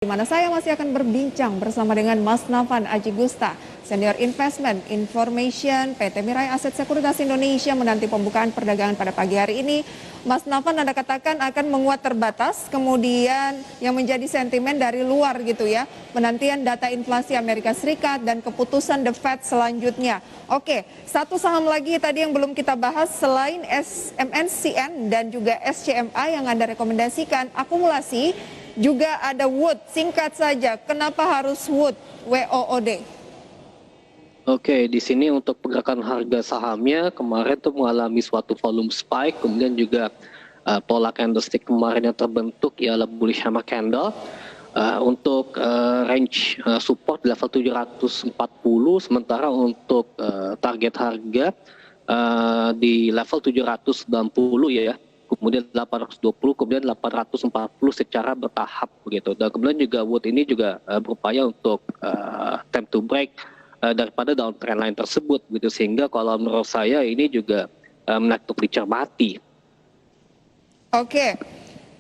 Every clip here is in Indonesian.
Di mana saya masih akan berbincang bersama dengan Mas Nafan Aji Gusta, Senior Investment Information PT Mirai Aset Sekuritas Indonesia menanti pembukaan perdagangan pada pagi hari ini. Mas Nafan, Anda katakan akan menguat terbatas, kemudian yang menjadi sentimen dari luar gitu ya, penantian data inflasi Amerika Serikat dan keputusan The Fed selanjutnya. Oke, satu saham lagi tadi yang belum kita bahas selain MNCN dan juga SCMA yang Anda rekomendasikan akumulasi, juga ada Wood. Singkat saja, kenapa harus Wood, WOOD? Oke, di sini untuk pergerakan harga sahamnya kemarin tuh mengalami suatu volume spike, kemudian juga pola candlestick kemarin yang terbentuk ialah bullish hammer candle. Untuk range support di level 740, sementara untuk target harga di level 790 ya. Kemudian 820, kemudian 840 secara bertahap begitu. Dan kemudian juga Wood ini juga berupaya untuk time to break daripada downtrend line tersebut gitu, sehingga kalau menurut saya ini juga menarik untuk dicermati. Oke,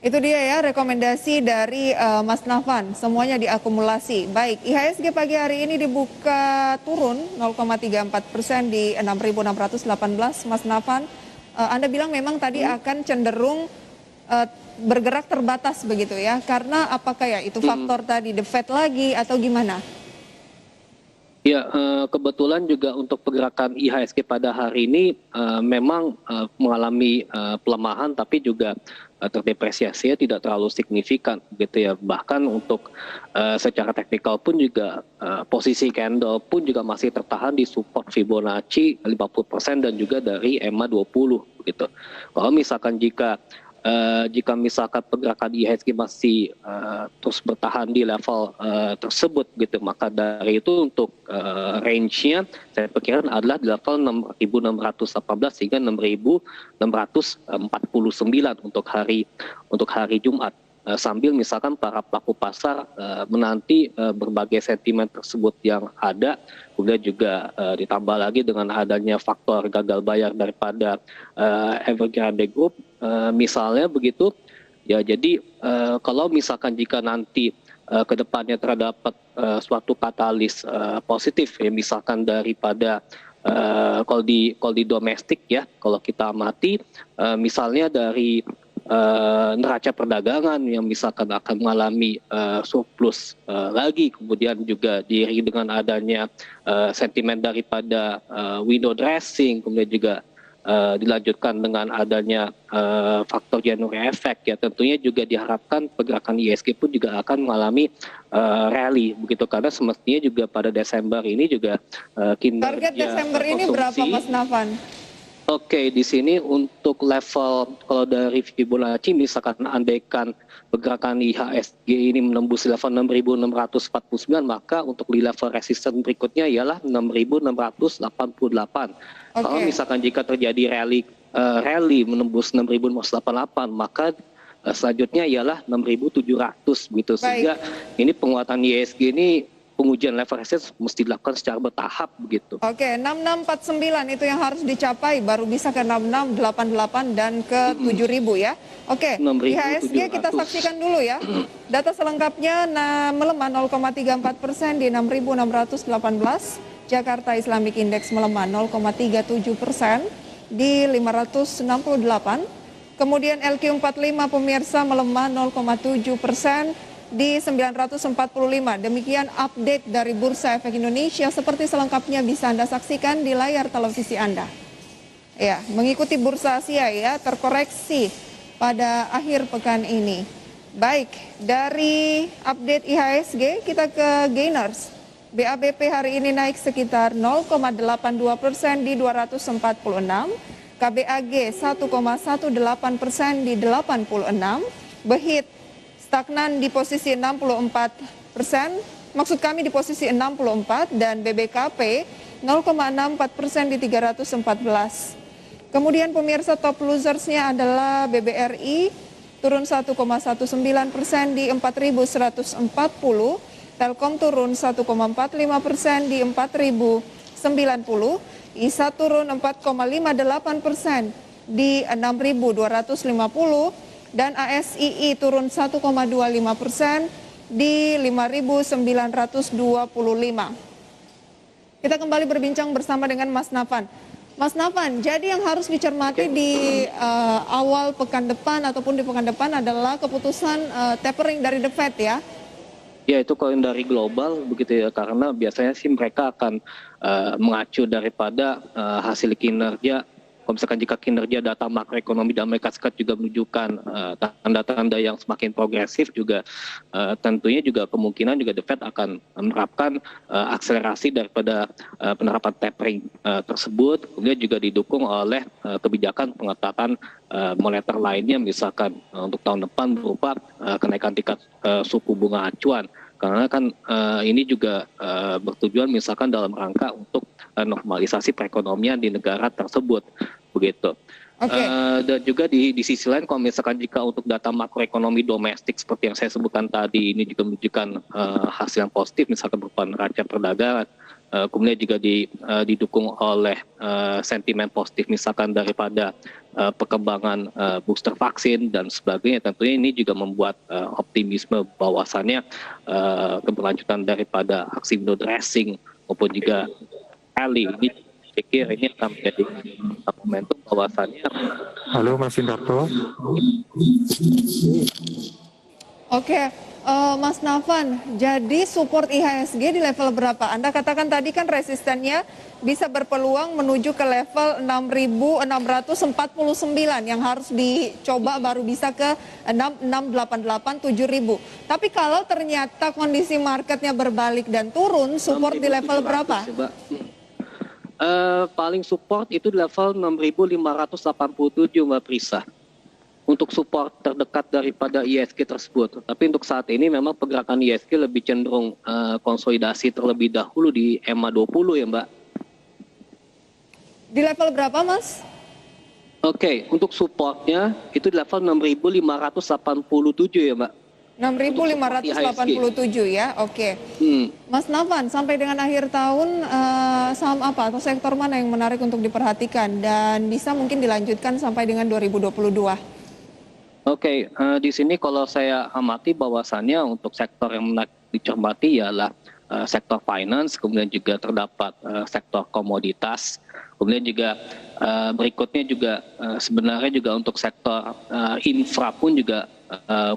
itu dia ya rekomendasi dari Mas Nafan, semuanya diakumulasi. Baik, IHSG pagi hari ini dibuka turun 0,34% di 6.618, Mas Nafan. Anda bilang memang tadi akan cenderung bergerak terbatas begitu ya, karena apakah ya itu faktor tadi The Fed lagi atau gimana? Ya, kebetulan juga untuk pergerakan IHSG pada hari ini memang mengalami pelemahan, tapi juga terdepresiasi, tidak terlalu signifikan gitu ya. Bahkan untuk secara teknikal pun juga posisi candle pun juga masih tertahan di support Fibonacci 50% dan juga dari EMA 20 gitu. Kalau misalkan jika misalkan pergerakan IHSG masih terus bertahan di level tersebut gitu, maka dari itu untuk range-nya saya perkirakan adalah di level 6.618 hingga 6.649 untuk hari Jumat. Sambil misalkan para pelaku pasar menanti berbagai sentimen tersebut yang ada, kemudian juga ditambah lagi dengan adanya faktor gagal bayar daripada Evergrande Group misalnya begitu ya. Jadi kalau misalkan jika nanti ke depannya terdapat suatu katalis positif ya, misalkan daripada kalau di domestik ya, kalau kita amati misalnya dari neraca perdagangan yang misalkan akan mengalami surplus lagi, kemudian juga diiringi dengan adanya sentimen daripada window dressing, kemudian juga dilanjutkan dengan adanya faktor January effect ya, tentunya juga diharapkan pergerakan IHSG pun juga akan mengalami rally begitu, karena semestinya juga pada Desember ini juga kinerja Target Desember ini berapa, Mas Nafan? Oke, di sini untuk level kalau dari Fibonacci misalkan andaikan pergerakan IHSG ini menembus level 6.649, maka untuk di level resisten berikutnya ialah 6.688. Kalau misalkan jika terjadi rally menembus 6.688, maka selanjutnya ialah 6.700 gitu. Sehingga ini penguatan IHSG ini, pengujian level resistance mesti dilakukan secara bertahap begitu. Oke, 6649 itu yang harus dicapai baru bisa ke 6688 dan ke 7000 ya. Oke, IHSG kita saksikan dulu ya. Data selengkapnya melemah 0,34% di 6618. Jakarta Islamic Index melemah 0,37% di 568. Kemudian LQ45 pemirsa melemah 0,7% di 945. Demikian update dari Bursa Efek Indonesia. Seperti selengkapnya bisa Anda saksikan di layar televisi Anda. Ya, mengikuti Bursa Asia ya, terkoreksi pada akhir pekan ini. Baik, dari update IHSG kita ke gainers. BABP hari ini naik sekitar 0,82% di 246. KBAG 1,18% di 86. BEHIT stagnan di posisi 64%, maksud kami di posisi 64, dan BBKP 0,64% di 314. Kemudian pemirsa top losersnya adalah BBRI turun 1,19% di 4.140, Telkom turun 1,45% di 4.090, ISA turun 4,58% di 6.250, dan ASII turun 1,25% di 5.925. Kita kembali berbincang bersama dengan Mas Nafan. Mas Nafan, jadi yang harus dicermati di awal pekan depan ataupun di pekan depan adalah keputusan tapering dari The Fed ya? Ya, itu kalau dari global begitu ya, karena biasanya sih mereka akan mengacu daripada hasil kinerja. Kalau misalkan jika kinerja data makroekonomi di Amerika Serikat juga menunjukkan tanda-tanda yang semakin progresif juga, tentunya juga kemungkinan juga The Fed akan menerapkan akselerasi daripada penerapan tapering tersebut, kemudian juga didukung oleh kebijakan pengetatan moneter lainnya, misalkan untuk tahun depan berupa kenaikan tingkat suku bunga acuan. Karena kan ini juga bertujuan misalkan dalam rangka untuk normalisasi perekonomian di negara tersebut, begitu. Okay. Dan juga di sisi lain, kalau misalkan jika untuk data makroekonomi domestik seperti yang saya sebutkan tadi, ini juga menunjukkan hasil yang positif, misalkan berupa neraca perdagangan, kemudian juga didukung oleh sentimen positif misalkan daripada perkembangan booster vaksin dan sebagainya. Tentunya ini juga membuat optimisme bahwasannya keberlanjutan daripada aksi window dressing maupun juga rally ini, saya kira ini akan menjadi momentum bahwasannya. Halo Mas Sindarto. Oke, Mas Nafan, jadi support IHSG di level berapa? Anda katakan tadi kan resistennya bisa berpeluang menuju ke level 6.649 yang harus dicoba baru bisa ke 6.688, 7.000. Tapi kalau ternyata kondisi marketnya berbalik dan turun, support di level berapa? Paling support itu di level 6.587 Mbak Prisa. Untuk support terdekat daripada ISG tersebut. Tapi untuk saat ini memang pergerakan ISG lebih cenderung konsolidasi terlebih dahulu di EMA 20 ya Mbak. Di level berapa Mas? Oke, untuk supportnya itu di level 6.587 ya Mbak. 6.587 ya, oke. Mas Nafan, sampai dengan akhir tahun saham apa atau sektor mana yang menarik untuk diperhatikan dan bisa mungkin dilanjutkan sampai dengan 2022? Oke, di sini kalau saya amati bahwasannya untuk sektor yang menarik dicermati ialah sektor finance, kemudian juga terdapat sektor komoditas, kemudian juga berikutnya juga sebenarnya juga untuk sektor infra pun juga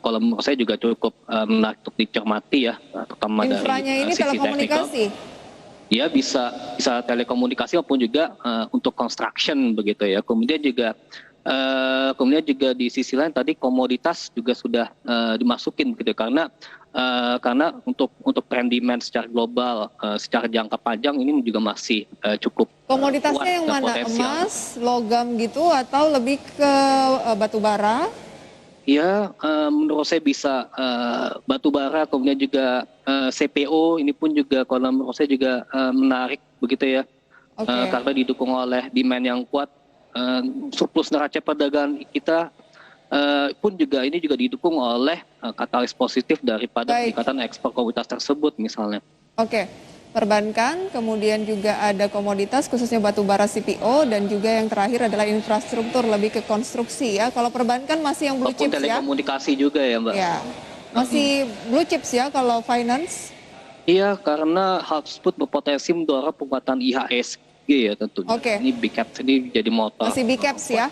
kalau menurut saya juga cukup menarik untuk dicermati ya, terutama infranya dari ini sisi telekomunikasi. Ya bisa telekomunikasi maupun juga untuk construction begitu ya. Kemudian juga di sisi lain tadi komoditas juga sudah dimasukin gitu karena untuk trend demand secara global secara jangka panjang ini juga masih cukup komoditasnya yang mana? Potensial. Emas, logam gitu atau lebih ke batu bara? Ya, menurut saya bisa batu bara, kemudian juga CPO ini pun juga kalau menurut saya juga menarik begitu ya. Okay. Karena didukung oleh demand yang kuat. Surplus neraca perdagangan kita pun juga ini juga didukung oleh katalis positif daripada peningkatan ekspor komoditas tersebut misalnya. Oke, perbankan, kemudian juga ada komoditas khususnya batu bara CPO dan juga yang terakhir adalah infrastruktur lebih ke konstruksi ya. Kalau perbankan masih yang blue chips ya. Telekomunikasi juga ya Mbak. Ya, masih blue chips ya kalau finance. Iya, karena hal tersebut berpotensi mendorong penguatan IHSG ya tentunya. Oke. Ini big caps ini jadi motor. Masih big caps ya.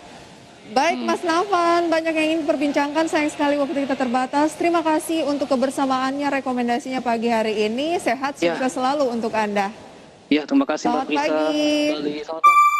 Baik Mas Nafan, banyak yang ingin diperbincangkan, sayang sekali waktu kita terbatas. Terima kasih untuk kebersamaannya, rekomendasinya pagi hari ini. Sehat juga selalu untuk Anda. Ya, terima kasih Mbak Prisa. Selamat pagi. Selamat pagi.